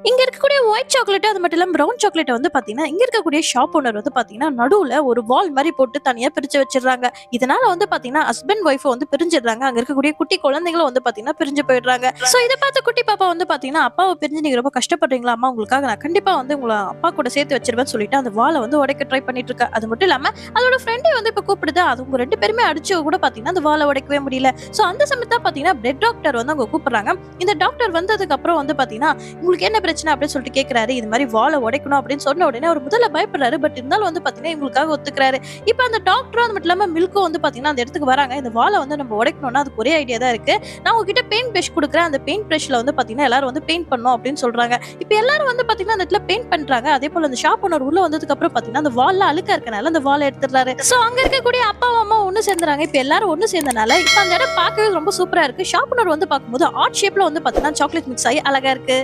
இங்க இருக்கக்கூடிய white chocolate அது மட்டும் இல்லாம பிரவுன் சாக்லேட் வந்து பாத்தீங்கன்னா இங்க இருக்கக்கூடிய ஷாப் ஓனர் வந்து பாத்தீங்கன்னா நடுவுல ஒரு வால் மாதிரி போட்டு தனியா பிரிச்சு வச்சிடுறாங்க. இதனால வந்து பாத்தீங்கன்னா ஹஸ்பண்ட் ஒய்ஃப் வந்து பிரிஞ்சிடுறாங்க. அங்க இருக்கக்கூடிய குட்டி குழந்தைகளும் வந்து பாத்தீங்கன்னா பிரிஞ்சு போயிடுறாங்க. சோ இதை பார்த்து குட்டி பாப்பா வந்து பாத்தீங்கன்னா அப்பாவை பிரிஞ்சு நீங்க ரொம்ப கஷ்டப்படுறீங்களா அம்மா, உங்களுக்காக நான் கண்டிப்பா வந்து உங்களை அப்பா கூட சேர்த்து வச்சிருவேன்னு சொல்லிட்டு அந்த வாலை வந்து உடைக்க ட்ரை பண்ணிட்டு இருக்கா. அது மட்டும் இல்லாம அதோட ஃப்ரெண்டே வந்து இப்ப கூப்பிடுது. அது உங்க ரெண்டு பேருமே அடிச்சு கூட பாத்தீங்கன்னா அந்த வாலை உடைக்கவே முடியல. சோ அந்த சமயத்தா பாத்தீங்கன்னா பிளட் டாக்டர் வந்து அவங்க கூப்பிடுறாங்க. இந்த டாக்டர் வந்ததுக்கு அப்புறம் வந்து பாத்தீங்கன்னா உங்களுக்கு என்ன பிரச்சனை அப்படின்னு சொல்லிட்டு கேக்குறாரு. இது மாதிரி வாழை உடைக்கணும் அப்படின்னு சொன்ன உடனே அவர் முதல்ல பயப்படுறாரு. பட் இருந்தாலும் வந்து பாத்தீங்கன்னா இவங்களுக்காக ஒத்துக்கிறாரு. இப்ப அந்த டாக்டரும் அது மட்டும் இல்லாம மில்க்கும் வந்து பாத்தீங்கன்னா அந்த இடத்துக்கு வராங்க. இந்த வாழை வந்து நம்ம உடைக்கணும்னா அதுக்கு ஒரே ஐடியா தான் இருக்கு. நான் உங்ககிட்ட பெயிண்ட் பிரஷ் கொடுக்குறேன். அந்த பெயிண்ட் பிரஷ்ல வந்து பாத்தீங்கன்னா எல்லாரும் வந்து பெயிண்ட் பண்ணணும் அப்படின்னு சொல்றாங்க. இப்ப எல்லாரும் வந்து பாத்தீங்கன்னா அந்த இடத்துல பெயிண்ட் பண்றாங்க. அதே போல அந்த ஷாப் ஓனர் உள்ள வந்ததுக்கு அப்புறம் பாத்தீங்கன்னா அந்த வால்ல அழுக்கா இருக்கனால அந்த வாழை எடுத்துறாரு. சோ அங்க இருக்கக்கூடிய அப்பா அம்மா ஒண்ணு சேர்ந்துறாங்க. இப்ப எல்லாரும் ஒண்ணு சேர்ந்தனால இப்ப அந்த இடம் பார்க்கவே ரொம்ப சூப்பரா இருக்கு. ஷாப் ஓனர் வந்து பார்க்கும்போது ஆர்ட் ஷேப்ல வந்து பாத்தீங்கன்னா சாக்லேட் மிக்ஸ் ஆகி அழகா இருக்கு.